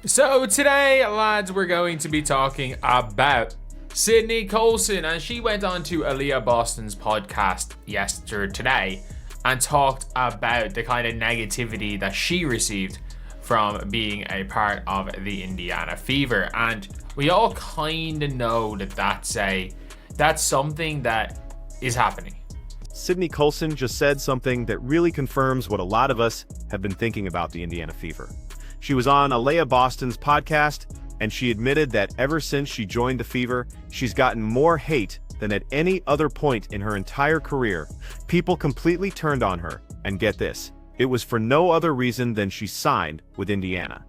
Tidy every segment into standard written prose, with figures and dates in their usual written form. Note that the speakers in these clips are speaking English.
So today, lads, we're going to be talking about Sydney Colson, and she went on to Aaliyah Boston's podcast today and talked about the kind of negativity that she received from being a part of the Indiana Fever. And we all kind of know that that's something that is happening. Sydney Coulson just said something that really confirms what a lot of us have been thinking about the Indiana Fever. She was on Aaliyah Boston's podcast, and she admitted that ever since she joined the Fever, she's gotten more hate than at any other point in her entire career. People completely turned on her, and get this, it was for no other reason than she signed with Indiana.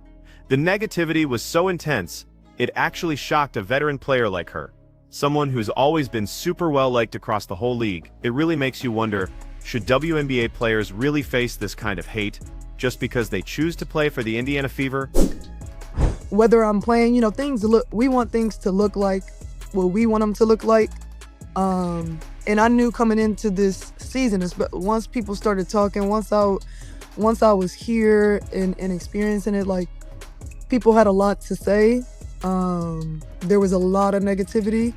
The negativity was so intense, it actually shocked a veteran player like her, someone who's always been super well liked across the whole league. It really makes you wonder, should WNBA players really face this kind of hate just because they choose to play for the Indiana Fever? Whether I'm playing, we want things to look like what we want them to look like. And I knew coming into this season, once people started talking, once I was here and experiencing it, like, people had a lot to say. There was a lot of negativity.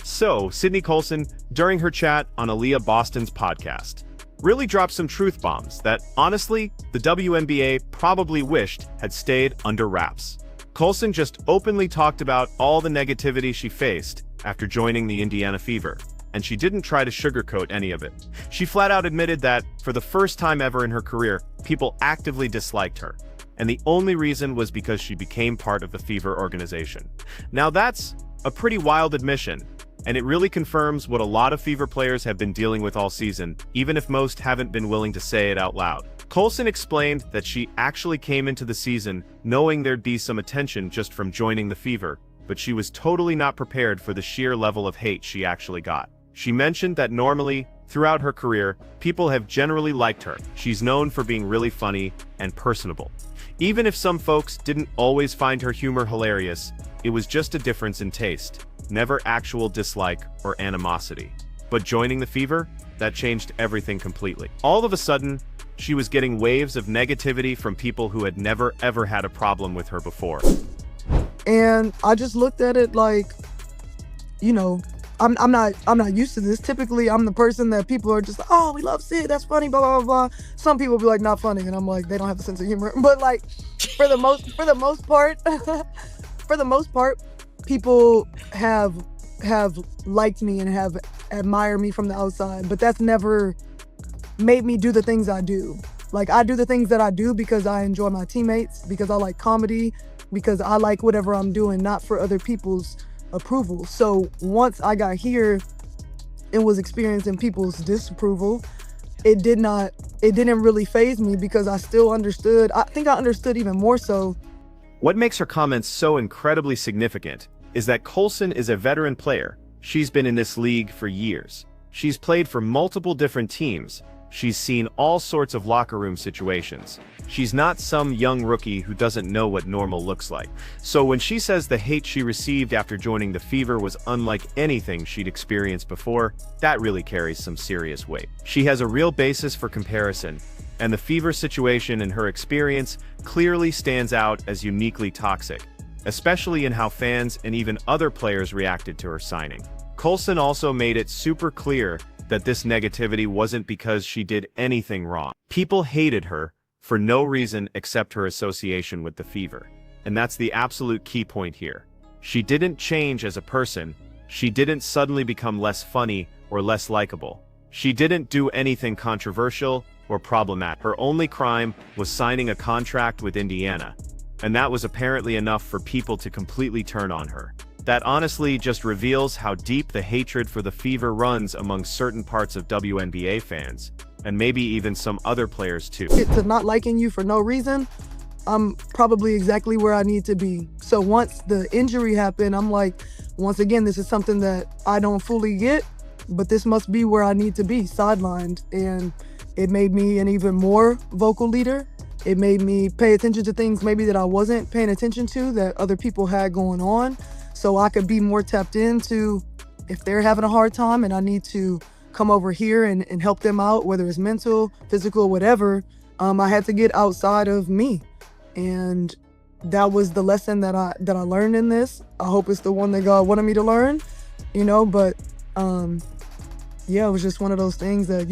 So, Sydney Coulson, during her chat on Aaliyah Boston's podcast, really dropped some truth bombs that, honestly, the WNBA probably wished had stayed under wraps. Coulson just openly talked about all the negativity she faced after joining the Indiana Fever, and she didn't try to sugarcoat any of it. She flat out admitted that, for the first time ever in her career, people actively disliked her, and the only reason was because she became part of the Fever organization. Now that's a pretty wild admission, and it really confirms what a lot of Fever players have been dealing with all season, even if most haven't been willing to say it out loud. Coulson explained that she actually came into the season knowing there'd be some attention just from joining the Fever, but she was totally not prepared for the sheer level of hate she actually got. She mentioned that normally, throughout her career, people have generally liked her. She's known for being really funny and personable. Even if some folks didn't always find her humor hilarious, it was just a difference in taste, never actual dislike or animosity. But joining the Fever, that changed everything completely. All of a sudden, she was getting waves of negativity from people who had never ever had a problem with her before. And I just looked at it like, I'm not used to this. Typically, I'm the person that people are just like, oh, we love Sid, that's funny, blah, blah, blah. Some people be like, not funny, and I'm like, they don't have a sense of humor. But like, for the most part, people have liked me and have admired me from the outside, but that's never made me do the things I do. Like, I do the things that I do because I enjoy my teammates, because I like comedy, because I like whatever I'm doing, not for other people's approval. So once I got here and was experiencing people's disapproval, it didn't really faze me because I still understood. I think I understood even more so. What makes her comments so incredibly significant is that Coulson is a veteran player. She's been in this league for years. She's played for multiple different teams. She's seen all sorts of locker room situations. She's not some young rookie who doesn't know what normal looks like. So when she says the hate she received after joining the Fever was unlike anything she'd experienced before, that really carries some serious weight. She has a real basis for comparison, and the Fever situation in her experience clearly stands out as uniquely toxic, especially in how fans and even other players reacted to her signing. Coulson also made it super clear that this negativity wasn't because she did anything wrong. People hated her for no reason except her association with the Fever. And that's the absolute key point here. She didn't change as a person. She didn't suddenly become less funny or less likable. She didn't do anything controversial or problematic. Her only crime was signing a contract with Indiana. And that was apparently enough for people to completely turn on her. That honestly just reveals how deep the hatred for the Fever runs among certain parts of WNBA fans, and maybe even some other players too. To not liking you for no reason, I'm probably exactly where I need to be. So once the injury happened, I'm like, once again, this is something that I don't fully get, but this must be where I need to be, sidelined. And it made me an even more vocal leader. It made me pay attention to things maybe that I wasn't paying attention to that other people had going on. So I could be more tapped into if they're having a hard time and I need to come over here and help them out, whether it's mental, physical, whatever. I had to get outside of me. And that was the lesson that I learned in this. I hope it's the one that God wanted me to learn, but yeah, it was just one of those things that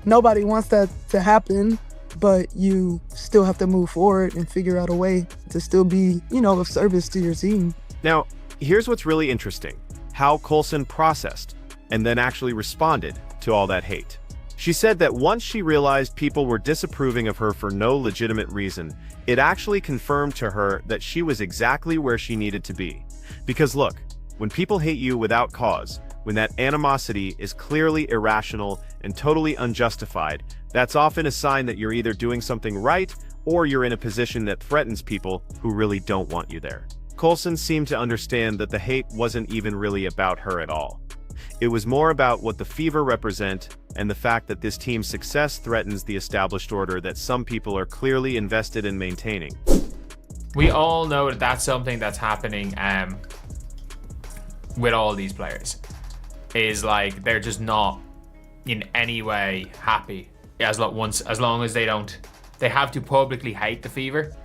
nobody wants that to happen, but you still have to move forward and figure out a way to still be, of service to your team. Now, here's what's really interesting, how Coulson processed and then actually responded to all that hate. She said that once she realized people were disapproving of her for no legitimate reason, it actually confirmed to her that she was exactly where she needed to be. Because look, when people hate you without cause, when that animosity is clearly irrational and totally unjustified, that's often a sign that you're either doing something right or you're in a position that threatens people who really don't want you there. Colson seemed to understand that the hate wasn't even really about her at all. It was more about what the Fever represent and the fact that this team's success threatens the established order that some people are clearly invested in maintaining. We all know that that's something that's happening with all these players. Is like they're just not in any way happy as long as they have to publicly hate the Fever.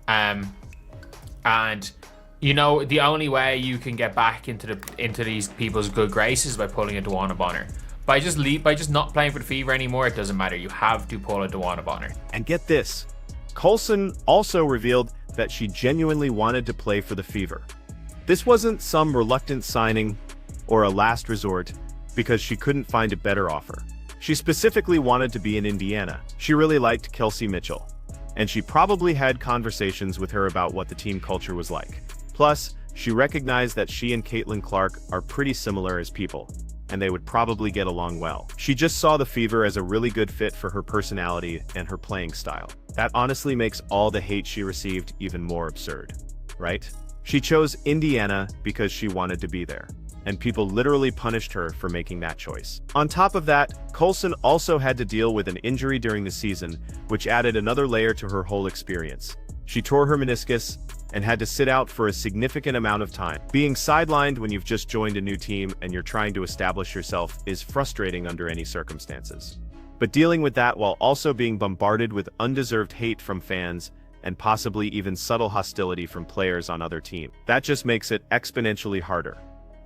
And the only way you can get back into these people's good graces is by pulling a Dawana Bonner. By just not playing for the Fever anymore, it doesn't matter. You have to pull a Dawana Bonner. And get this, Coulson also revealed that she genuinely wanted to play for the Fever. This wasn't some reluctant signing or a last resort because she couldn't find a better offer. She specifically wanted to be in Indiana. She really liked Kelsey Mitchell, and she probably had conversations with her about what the team culture was like. Plus, she recognized that she and Caitlin Clark are pretty similar as people, and they would probably get along well. She just saw the Fever as a really good fit for her personality and her playing style. That honestly makes all the hate she received even more absurd, right? She chose Indiana because she wanted to be there, and people literally punished her for making that choice. On top of that, Coulson also had to deal with an injury during the season, which added another layer to her whole experience. She tore her meniscus and had to sit out for a significant amount of time. Being sidelined when you've just joined a new team and you're trying to establish yourself is frustrating under any circumstances. But dealing with that while also being bombarded with undeserved hate from fans and possibly even subtle hostility from players on other teams, that just makes it exponentially harder.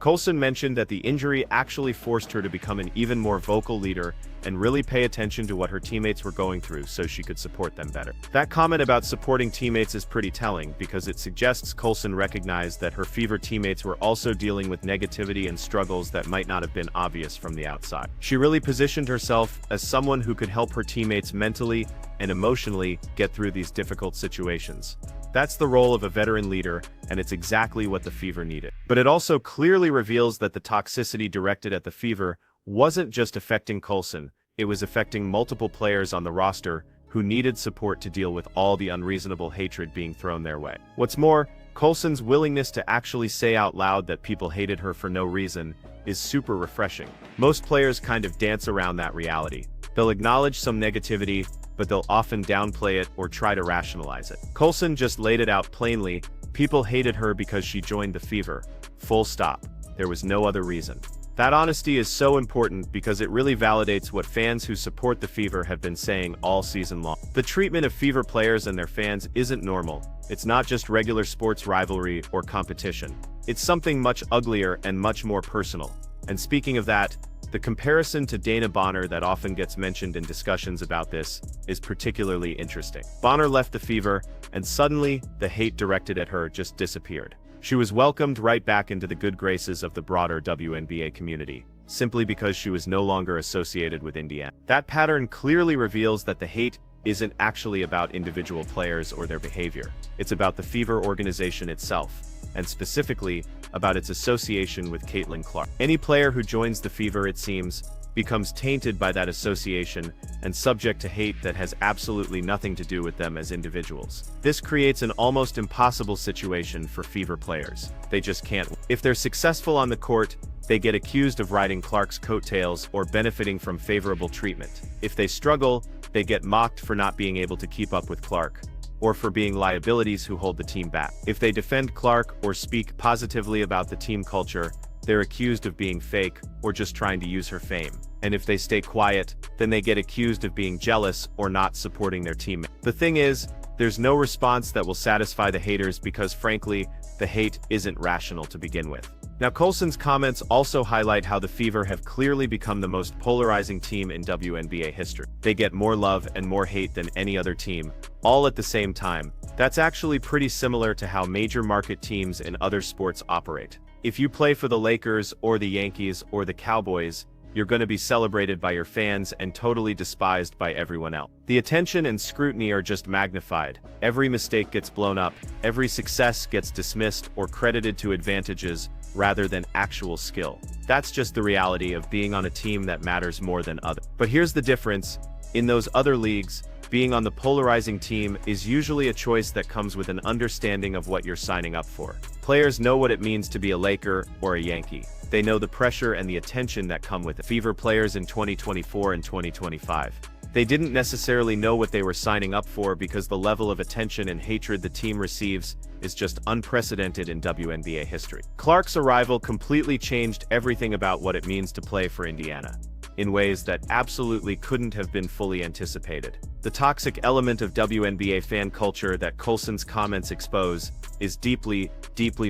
Coulson mentioned that the injury actually forced her to become an even more vocal leader and really pay attention to what her teammates were going through so she could support them better. That comment about supporting teammates is pretty telling because it suggests Coulson recognized that her Fever teammates were also dealing with negativity and struggles that might not have been obvious from the outside. She really positioned herself as someone who could help her teammates mentally and emotionally get through these difficult situations. That's the role of a veteran leader, and it's exactly what the Fever needed. But it also clearly reveals that the toxicity directed at the Fever wasn't just affecting Coulson, it was affecting multiple players on the roster who needed support to deal with all the unreasonable hatred being thrown their way. What's more, Coulson's willingness to actually say out loud that people hated her for no reason is super refreshing. Most players kind of dance around that reality. They'll acknowledge some negativity, but they'll often downplay it or try to rationalize it. Coulson just laid it out plainly. People hated her because she joined the Fever. Full stop. There was no other reason. That honesty is so important because it really validates what fans who support the Fever have been saying all season long. The treatment of Fever players and their fans isn't normal. It's not just regular sports rivalry or competition. It's something much uglier and much more personal. And speaking of that, the comparison to Dana Bonner that often gets mentioned in discussions about this is particularly interesting. Bonner left the Fever, and suddenly, the hate directed at her just disappeared. She was welcomed right back into the good graces of the broader WNBA community, simply because she was no longer associated with Indiana. That pattern clearly reveals that the hate isn't actually about individual players or their behavior. It's about the Fever organization itself, and specifically about its association with Caitlin Clark. Any player who joins the Fever, it seems, becomes tainted by that association and subject to hate that has absolutely nothing to do with them as individuals. This creates an almost impossible situation for Fever players. They just can't. If they're successful on the court, they get accused of riding Clark's coattails or benefiting from favorable treatment. If they struggle, they get mocked for not being able to keep up with Clark, or for being liabilities who hold the team back. If they defend Clark or speak positively about the team culture, they're accused of being fake or just trying to use her fame. And if they stay quiet, then they get accused of being jealous or not supporting their teammate. The thing is, There's no response that will satisfy the haters because frankly, the hate isn't rational to begin with. Now, Coulson's comments also highlight how the Fever have clearly become the most polarizing team in WNBA history. They get more love and more hate than any other team, all at the same time. That's actually pretty similar to how major market teams in other sports operate. If you play for the Lakers or the Yankees or the Cowboys, you're going to be celebrated by your fans and totally despised by everyone else. The attention and scrutiny are just magnified. Every mistake gets blown up, every success gets dismissed or credited to advantages rather than actual skill. That's just the reality of being on a team that matters more than others. But here's the difference. In those other leagues, being on the polarizing team is usually a choice that comes with an understanding of what you're signing up for. Players know what it means to be a Laker or a Yankee. They know the pressure and the attention that come with it. Fever players in 2024 and 2025. They didn't necessarily know what they were signing up for because the level of attention and hatred the team receives is just unprecedented in WNBA history. Clark's arrival completely changed everything about what it means to play for Indiana, in ways that absolutely couldn't have been fully anticipated. The toxic element of WNBA fan culture that Colson's comments expose is deeply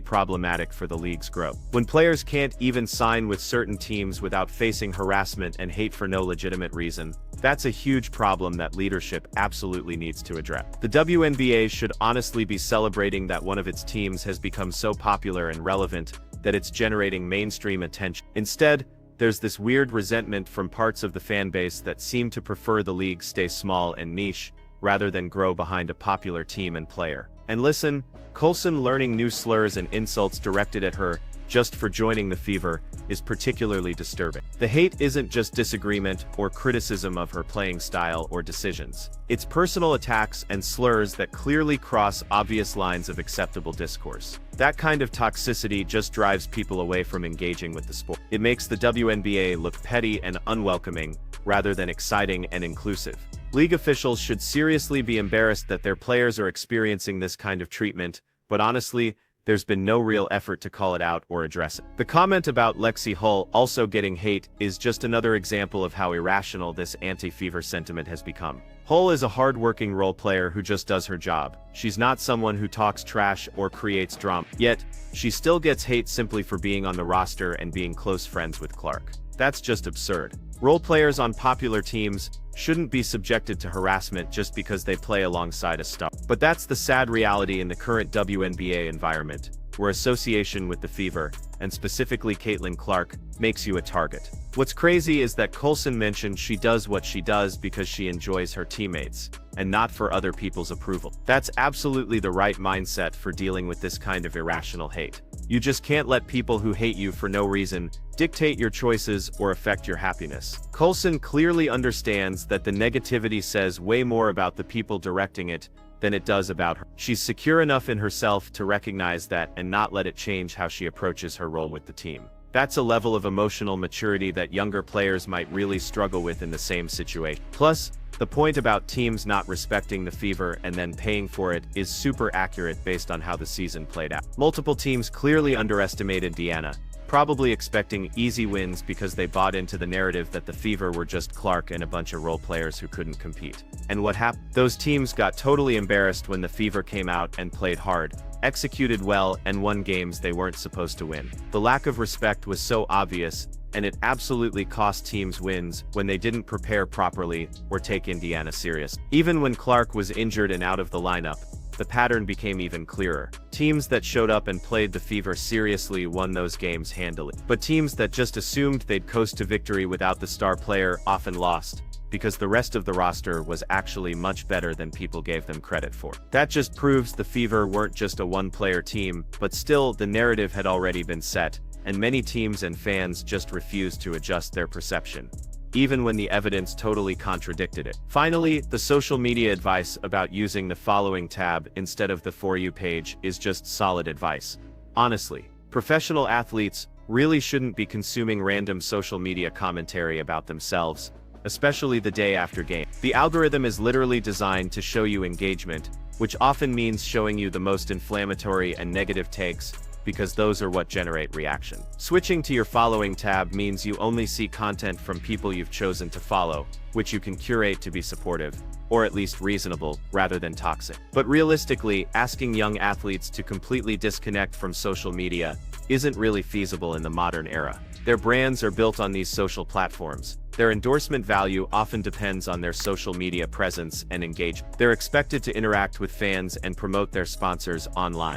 problematic for the league's growth. When players can't even sign with certain teams without facing harassment and hate for no legitimate reason, that's a huge problem that leadership absolutely needs to address. The WNBA should honestly be celebrating that one of its teams has become so popular and relevant that it's generating mainstream attention. Instead, there's this weird resentment from parts of the fan base that seem to prefer the league stay small and niche, rather than grow behind a popular team and player. And listen, Coulson learning new slurs and insults directed at her just for joining the Fever is particularly disturbing. The hate isn't just disagreement or criticism of her playing style or decisions. It's personal attacks and slurs that clearly cross obvious lines of acceptable discourse. That kind of toxicity just drives people away from engaging with the sport. It makes the WNBA look petty and unwelcoming, rather than exciting and inclusive. League officials should seriously be embarrassed that their players are experiencing this kind of treatment, but honestly, there's been no real effort to call it out or address it. The comment about Lexi Hull also getting hate is just another example of how irrational this anti-Fever sentiment has become. Hull is a hard-working role player who just does her job. She's not someone who talks trash or creates drama. Yet, she still gets hate simply for being on the roster and being close friends with Clark. That's just absurd. Role players on popular teams shouldn't be subjected to harassment just because they play alongside a star. But that's the sad reality in the current WNBA environment, where association with the Fever, and specifically Caitlin Clark, makes you a target. What's crazy is that Coulson mentioned she does what she does because she enjoys her teammates, and not for other people's approval. That's absolutely the right mindset for dealing with this kind of irrational hate. You just can't let people who hate you for no reason dictate your choices or affect your happiness. Coulson clearly understands that the negativity says way more about the people directing it than it does about her. She's secure enough in herself to recognize that and not let it change how she approaches her role with the team. That's a level of emotional maturity that younger players might really struggle with in the same situation. Plus, the point about teams not respecting the Fever and then paying for it is super accurate based on how the season played out. Multiple teams clearly underestimated Indiana, probably expecting easy wins because they bought into the narrative that the Fever were just Clark and a bunch of role players who couldn't compete. And what happened? Those teams got totally embarrassed when the Fever came out and played hard, executed well, and won games they weren't supposed to win. The lack of respect was so obvious, and it absolutely cost teams wins when they didn't prepare properly or take Indiana serious. Even when Clark was injured and out of the lineup, the pattern became even clearer. Teams that showed up and played the Fever seriously won those games handily. But teams that just assumed they'd coast to victory without the star player often lost, because the rest of the roster was actually much better than people gave them credit for. That just proves the Fever weren't just a one-player team, but still, the narrative had already been set, and many teams and fans just refused to adjust their perception, even when the evidence totally contradicted it. Finally, the social media advice about using the following tab instead of the For You page is just solid advice. Honestly, professional athletes really shouldn't be consuming random social media commentary about themselves, especially the day after game. The algorithm is literally designed to show you engagement, which often means showing you the most inflammatory and negative takes, because those are what generate reaction. Switching to your following tab means you only see content from people you've chosen to follow, which you can curate to be supportive, or at least reasonable, rather than toxic. But realistically, asking young athletes to completely disconnect from social media isn't really feasible in the modern era. Their brands are built on these social platforms. Their endorsement value often depends on their social media presence and engagement. They're expected to interact with fans and promote their sponsors online.